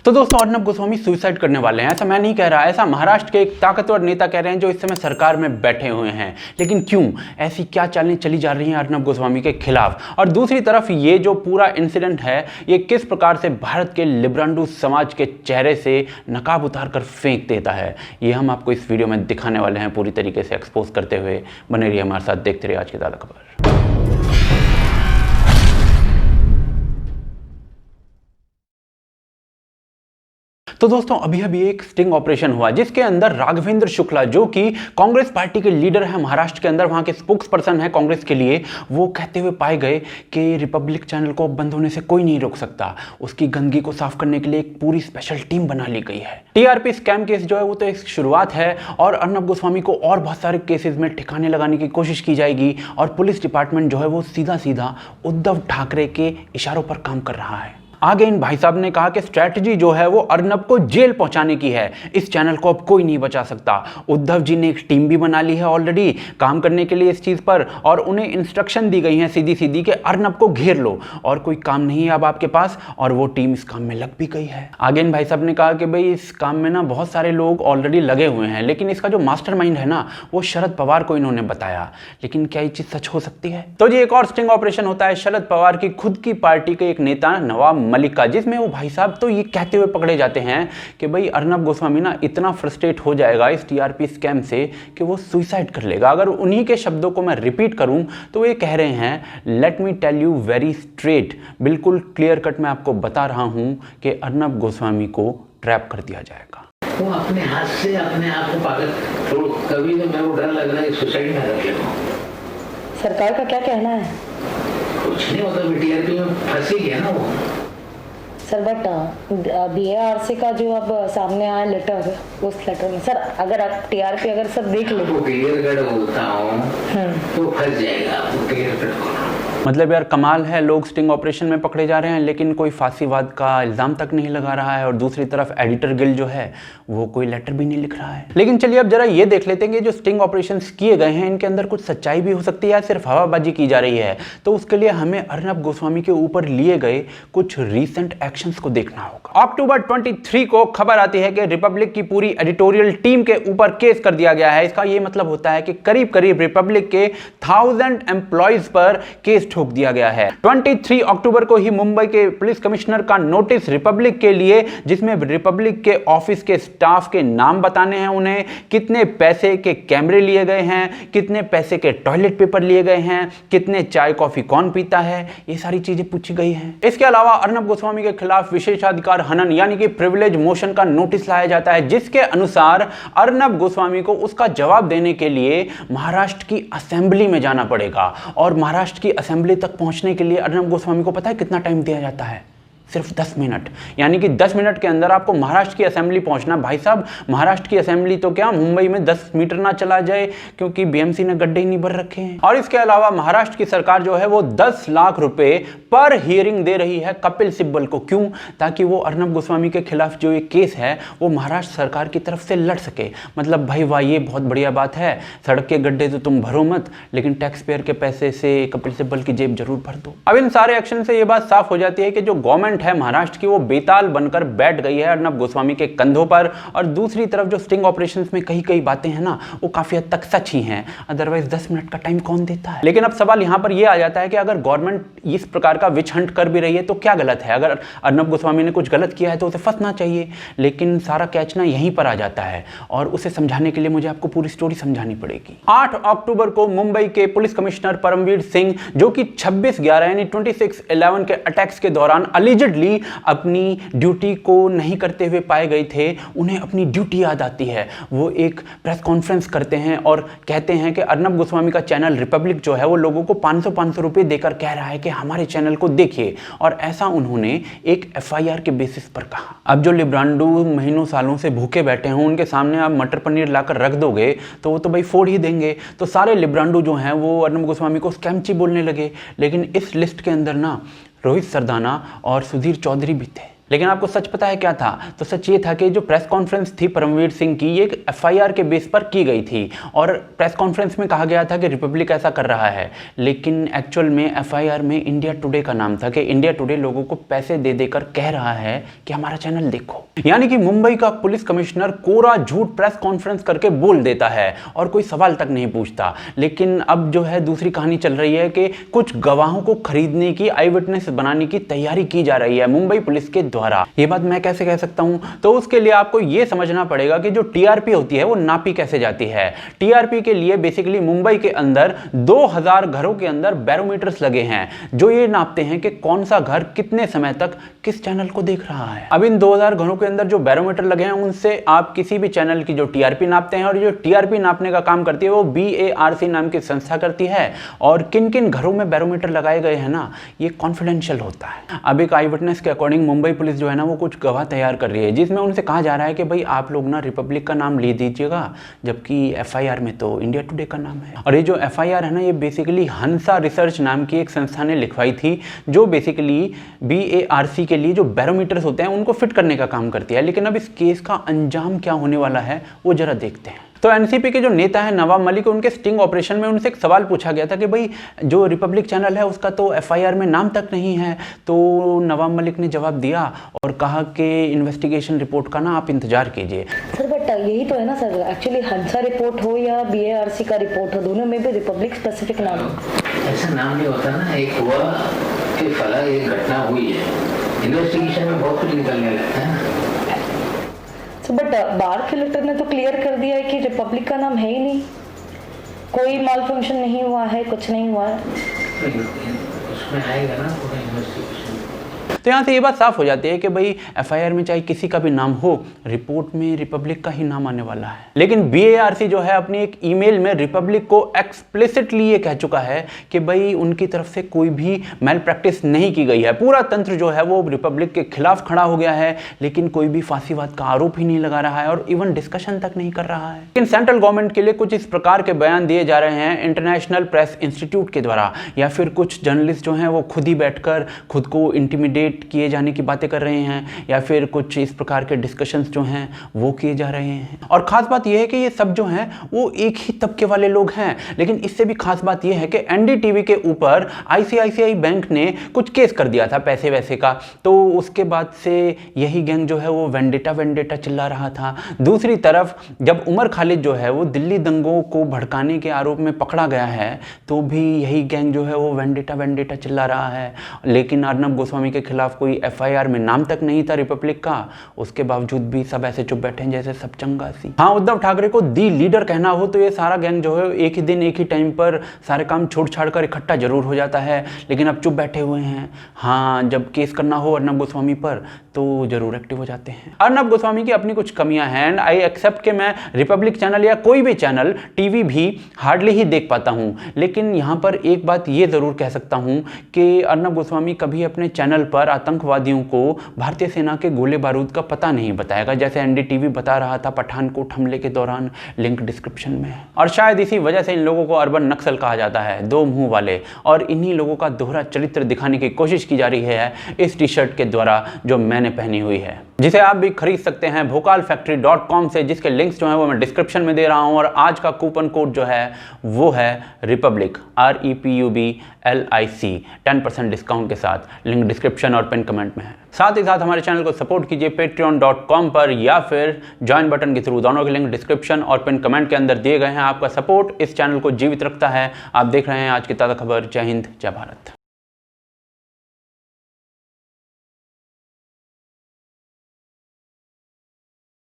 तो दोस्तों अर्नब गोस्वामी सुसाइड करने वाले हैं, ऐसा मैं नहीं कह रहा, ऐसा महाराष्ट्र के एक ताकतवर नेता कह रहे हैं जो इस समय सरकार में बैठे हुए हैं। लेकिन क्यों, ऐसी क्या चालें चली जा रही हैं अर्नब गोस्वामी के खिलाफ, और दूसरी तरफ ये जो पूरा इंसिडेंट है ये किस प्रकार से भारत के लिब्रांडू समाज के चेहरे से नकाब उतार कर फेंक देता है, ये हम आपको इस वीडियो में दिखाने वाले हैं, पूरी तरीके से एक्सपोज करते हुए। बने रहिए हमारे साथ, देखते रहिए आज की ताज़ा खबर। तो दोस्तों अभी एक स्टिंग ऑपरेशन हुआ जिसके अंदर राघवेंद्र शुक्ला, जो कि कांग्रेस पार्टी के लीडर है महाराष्ट्र के अंदर, वहां के स्पोक्स पर्सन है कांग्रेस के लिए, वो कहते हुए पाए गए कि रिपब्लिक चैनल को बंद होने से कोई नहीं रोक सकता। उसकी गंदगी को साफ करने के लिए एक पूरी स्पेशल टीम बना ली गई है। टीआरपी स्कैम केस जो है वो तो एक शुरुआत है, और अर्नब गोस्वामी को और बहुत सारे केसेस में ठिकाने लगाने की कोशिश की जाएगी, और पुलिस डिपार्टमेंट जो है वो सीधा सीधा उद्धव ठाकरे के इशारों पर काम कर रहा है। आगे इन भाई साहब ने कहा कि स्ट्रैटेजी जो है वो अर्नब को जेल पहुंचाने की है, इस चैनल को अब कोई नहीं बचा सकता। उद्धव जी ने एक टीम भी बना ली है ऑलरेडी काम करने के लिए इस चीज़ पर, और उन्हें इंस्ट्रक्शन दी गई हैं सीधी सीधी कि अर्नब को घेर लो और कोई काम नहीं है अब आपके पास, और वो टीम इस काम में लग भी गई है। आगे इन भाई साहब ने कहा कि भाई इस काम में ना बहुत सारे लोग ऑलरेडी लगे हुए हैं, लेकिन इसका जो मास्टरमाइंड है ना वो शरद पवार को इन्होंने बताया। लेकिन क्या ये चीज़ सच हो सकती है? तो जी एक और स्टिंग ऑपरेशन होता है शरद पवार की खुद की पार्टी के एक नेता नवाब मलिक का, जिसमें वो भाई साहब तो ये कहते हुए पकड़े जाते हैं कि भाई अर्नब गोस्वामी ना इतना फ्रस्ट्रेट हो जाएगा इस टीआरपी स्कैम से कि वो सुसाइड कर लेगा। अगर उन्हीं के शब्दों को मैं रिपीट करूं तो ये कह रहे हैं, let me tell you very straight, बिल्कुल क्लियर कट मैं आपको बता रहा हूं कि अर्नब गोस्वामी को ट्रैप कर दिया जाएगा। वो अपने हाथ से अपने आप को पागल, तो कभी तो मैं डर लग रहा है सुसाइड ना कर ले। सरकार का क्या कहना है? कुछ नहीं होता, टीआरपी में फंसी गया ना वो। सर बट बीएआरसी का जो अब सामने आया लेटर, उस लेटर में सर अगर आप टीआरपी अगर सब देख ले तो क्लियर कट होता हूँ तो फंस जाएगा, आपको क्लियर कट होना। मतलब यार कमाल है, लोग स्टिंग ऑपरेशन में पकड़े जा रहे हैं लेकिन कोई फांसीवाद का इल्जाम तक नहीं लगा रहा है, और दूसरी तरफ एडिटर गिल्ड जो है वो कोई लेटर भी नहीं लिख रहा है। लेकिन चलिए अब जरा ये देख लेते हैं कि जो स्टिंग ऑपरेशंस किए गए हैं इनके अंदर कुछ सच्चाई भी हो सकती है या सिर्फ हवाबाजी की जा रही है। तो उसके लिए हमें अर्नब गोस्वामी के ऊपर लिए गए कुछ रीसेंट एक्शंस को देखना होगा। अक्टूबर 23 को खबर आती है कि रिपब्लिक की पूरी एडिटोरियल टीम के ऊपर केस कर दिया गया है। इसका ये मतलब होता है कि करीब करीब रिपब्लिक के 1000 एम्प्लॉइज पर केस ठोक दिया गया है। 23 अक्टूबर को ही मुंबई के पुलिस कमिश्नर का नोटिस रिपब्लिक के लिए, जिसमें रिपब्लिक के ऑफिस के स्टाफ के नाम बताने हैं, उन्हें कितने पैसे के कैमरे लिए गए हैं, कितने पैसे के टॉयलेट पेपर लिए गए हैं, कितने चाय कॉफी कौन पीता है, ये सारी चीजें पूछी गई हैं। इसके अलावा अर्नब गोस्वामी के खिलाफ विशेषाधिकार हनन यानी कि प्रिविलेज मोशन का नोटिस लाया जाता है, जिसके अनुसार अर्नब गोस्वामी को उसका जवाब देने के लिए महाराष्ट्र की असेंबली में जाना पड़ेगा, और महाराष्ट्र की असेंबली तक पहुंचने के लिए अर्नब गोस्वामी को पता है कितना टाइम दिया जाता है? सिर्फ 10 मिनट, यानी कि 10 मिनट के अंदर आपको महाराष्ट्र की असेंबली पहुंचना। भाई साहब महाराष्ट्र की असेंबली तो क्या मुंबई में 10 मीटर ना चला जाए, क्योंकि बीएमसी ने गड्ढे ही नहीं भर रखे हैं। और इसके अलावा महाराष्ट्र की सरकार जो है वो 10 लाख रुपए पर हियरिंग दे रही है कपिल सिब्बल को। क्यों? ताकि वो अर्नब गोस्वामी के खिलाफ जो ये केस है वो महाराष्ट्र सरकार की तरफ से लड़ सके। मतलब भाई वाह, ये बहुत बढ़िया बात है, सड़क के गड्ढे तो तुम भरो मत, लेकिन टैक्स पेयर के पैसे से कपिल सिब्बल की जेब जरूर भर दो। अब इन सारे एक्शन से ये बात साफ हो जाती है कि जो गवर्नमेंट है महाराष्ट्र की वो बेताल बनकर बैठ गई है अर्नब गोस्वामी के कंधों पर, और दूसरी तरफ जो स्टिंग ऑपरेशंस में कई बातें हैं ना वो काफी हद तक सच ही हैं, अदरवाइज 10 मिनट का टाइम कौन देता है। लेकिन अब सवाल यहां पर यह आ जाता है कि अगर गवर्नमेंट इस प्रकार का विच हंट कर भी रही है तो क्या गलत है? अगर अर्नब गोस्वामी ने कुछ गलत किया है तो उसे फंसना चाहिए, लेकिन सारा कैच ना यहीं पर आ जाता है, और उसे समझाने के लिए मुझे आपको पूरी स्टोरी समझानी पड़ेगी। 8 अक्टूबर को मुंबई के पुलिस कमिश्नर परमवीर सिंह, जो कि 26/11 यानी 26/11 के अटैक्स के दौरान अलिजिडली अपनी ड्यूटी को नहीं करते हुए पाए गए थे, उन्हें अपनी ड्यूटी याद आती है। वो एक प्रेस कॉन्फ्रेंस करते हैं और कहते हैं कि अर्नब गोस्वामी का चैनल रिपब्लिक जो है वो लोगों को 500 रुपए देकर कह रहा है कि हमारे चैनल को देखिए, और ऐसा उन्होंने एक एफआईआर के बेसिस पर कहा। अब जो लिब्रांडू महीनों सालों से भूखे बैठे हों उनके सामने आप मटर पनीर लाकर रख दोगे तो वो तो भाई फोड़ ही देंगे। तो सारे लिब्रांडू जो हैं वो अर्नब गोस्वामी को स्कैमची बोलने लगे। लेकिन इस लिस्ट के अंदर ना रोहित सरदाना और सुधीर चौधरी भी थे। लेकिन आपको सच पता है क्या था? तो सच ये था कि जो प्रेस कॉन्फ्रेंस थी परमवीर सिंह की, ये एक एफआईआर के बेस पर की गई थी और प्रेस कॉन्फ्रेंस में कहा गया था कि रिपब्लिक ऐसा कर रहा है, लेकिन एक्चुअल में एफआईआर में इंडिया टुडे का नाम था कि इंडिया टुडे लोगों को पैसे दे देकर कह रहा है कि हमारा चैनल देखो। यानी कि मुंबई का पुलिस कमिश्नर कोरा झूठ प्रेस कॉन्फ्रेंस करके बोल देता है और कोई सवाल तक नहीं पूछता। लेकिन अब जो है दूसरी कहानी चल रही है कि कुछ गवाहों को खरीदने की, आई विटनेस बनाने की तैयारी की जा रही है मुंबई पुलिस के द्वारा। ये बात मैं कैसे कह सकता हूं? तो उसके लिए आपको यह समझना पड़ेगा कि जो टीआरपी होती है वो नापी कैसे जाती है। टीआरपी के लिए बेसिकली मुंबई के अंदर 2000 घरों के अंदर बैरोमीटर्स लगे हैं जो ये नापते हैं कि कौन सा घर कितने समय तक किस चैनल को देख रहा है। अब इन 2000 घरों के अंदर जो बैरोमीटर लगे हैं उनसे आप किसी भी चैनल की जो टीआरपी नापते हैं, और जो टीआरपी नापने का काम करती है वो BARC नाम की संस्था करती है। और किन किन घरों में बैरोमीटर लगाए गए हैं ना, ये कॉन्फिडेंशियल होता है। अब एक आई विटनेस के अकॉर्डिंग मुंबई पुलिस जो है ना वो कुछ गवाह तैयार कर रही है जिसमें उनसे कहा जा रहा है कि भाई आप लोग ना रिपब्लिक का नाम ले दीजिएगा, जबकि एफआईआर में तो इंडिया टुडे का नाम है। और ये जो एफआईआर है ना, ये बेसिकली हंसा रिसर्च नाम की एक संस्था ने लिखवाई थी जो बेसिकली BARC के लिए जो बैरोमीटर्स होते हैं उनको फिट करने का काम करती है। लेकिन अब इस केस का अंजाम क्या होने वाला है वो जरा देखते हैं। तो एनसीपी के जो नेता है नवाब मलिक, उनके स्टिंग ऑपरेशन में उनसे एक सवाल पूछा गया था कि भाई जो रिपब्लिक चैनल है उसका तो एफआईआर में नाम तक नहीं है। तो नवाब मलिक ने जवाब दिया और कहा कि इन्वेस्टिगेशन रिपोर्ट का ना आप इंतजार कीजिए। सर बट यही तो है ना सर, एक्चुअली हंसा रिपोर्ट हो या BARC का रिपोर्ट हो, दोनों में भी रिपब्लिक स्पेसिफिक नाम है। ऐसा नाम नहीं होता ना, एक हुआ कि फला एक घटना हुई है, इन्वेस्टिगेशन में बहुत कुछ निकलने लगता है। बट बार के लेटर ने तो क्लियर कर दिया है कि रिपब्लिक का नाम है ही नहीं, कोई माल फंक्शन नहीं हुआ है, कुछ नहीं हुआ है। उसमें आएगा ना पूरा इन्वेस्टिगेशन। तो यहाँ से ये बात साफ हो जाती है कि भाई एफआईआर में चाहे किसी का भी नाम हो, रिपोर्ट में रिपब्लिक का ही नाम आने वाला है। लेकिन BARC जो है अपनी एक ईमेल में रिपब्लिक को एक्सप्लिसिटली ये कह चुका है कि भाई उनकी तरफ से कोई भी मैल प्रैक्टिस नहीं की गई है। पूरा तंत्र जो है वो रिपब्लिक के खिलाफ खड़ा हो गया है, लेकिन कोई भी फांसीवाद का आरोप ही नहीं लगा रहा है और इवन डिस्कशन तक नहीं कर रहा है। लेकिन सेंट्रल गवर्नमेंट के लिए कुछ इस प्रकार के बयान दिए जा रहे हैं इंटरनेशनल प्रेस इंस्टीट्यूट के द्वारा, या फिर कुछ जर्नलिस्ट जो हैं वो खुद ही बैठकर खुद को इंटिमिडेट किए जाने की बातें कर रहे हैं, या फिर कुछ इस प्रकार के डिस्कशंस जो हैं वो किए जा रहे हैं। और खास बात यह है कि ये सब जो हैं वो एक ही तबके वाले लोग हैं। लेकिन इससे भी खास बात यह है कि NDTV के ऊपर ICICI बैंक ने कुछ केस कर दिया था पैसे वैसे का, तो उसके बाद से यही गैंग जो है वो वेंडेटा चिल्ला रहा था। दूसरी तरफ जब उमर खालिद जो है वो दिल्ली दंगों को भड़काने के आरोप में पकड़ा गया है, तो भी यही गैंग जो है वो वेंडेटा चिल्ला रहा है। लेकिन अर्नब गोस्वामी के खिलाफ कोई एफआईआर में नाम तक नहीं था रिपब्लिक का, उसके बावजूद भी सब ऐसे चुप बैठे हैं जैसे सब चंगा सी। हाँ, उद्धव ठाकरे को दी लीडर कहना हो तो ये सारा गैंग जो है एक ही दिन एक ही टाइम पर सारे काम छोड़ छाड़ कर इकट्ठा जरूर हो जाता है, लेकिन अब चुप बैठे हुए हैं। हाँ, जब केस करना हो अर्नब गोस्वामी पर तो जरूर एक्टिव हो जाते हैं। अर्नब गोस्वामी की अपनी कुछ कमियां हैं एंड आई एक्सेप्ट कि मैं रिपब्लिक चैनल या कोई भी चैनल टीवी भी हार्डली ही देख पाता हूं, लेकिन यहां पर एक बात ये जरूर कह सकता हूं कि अर्नब गोस्वामी कभी अपने चैनल पर आतंकवादियों को भारतीय सेना के गोले बारूद का पता नहीं बताएगा, जैसे NDTV बता रहा था पठानकोट हमले के दौरान। लिंक डिस्क्रिप्शन में है। और शायद इसी वजह से इन लोगों को अर्बन नक्सल कहा जाता है, दो मुंह वाले, और इन्हीं लोगों का दोहरा चरित्र दिखाने की कोशिश की जा रही है इस टी-शर्ट के द्वारा जो मैंने पहनी हुई है, जिसे आप भी खरीद सकते हैं भोकालफैक्ट्री.com से, जिसके लिंक्स जो हैं वो मैं डिस्क्रिप्शन में दे रहा हूं। और आज का कूपन कोड जो है वो है रिपब्लिक, REPUBLIC, 10% डिस्काउंट के साथ। लिंक डिस्क्रिप्शन और पिन कमेंट में है। साथ ही साथ हमारे चैनल को सपोर्ट कीजिए patreon.com पर या फिर ज्वाइन बटन के थ्रू, दोनों के लिंक डिस्क्रिप्शन और पिन कमेंट के अंदर दिए गए हैं। आपका सपोर्ट इस चैनल को जीवित रखता है। आप देख रहे हैं आज की ताज़ा खबर। जय हिंद, जय भारत।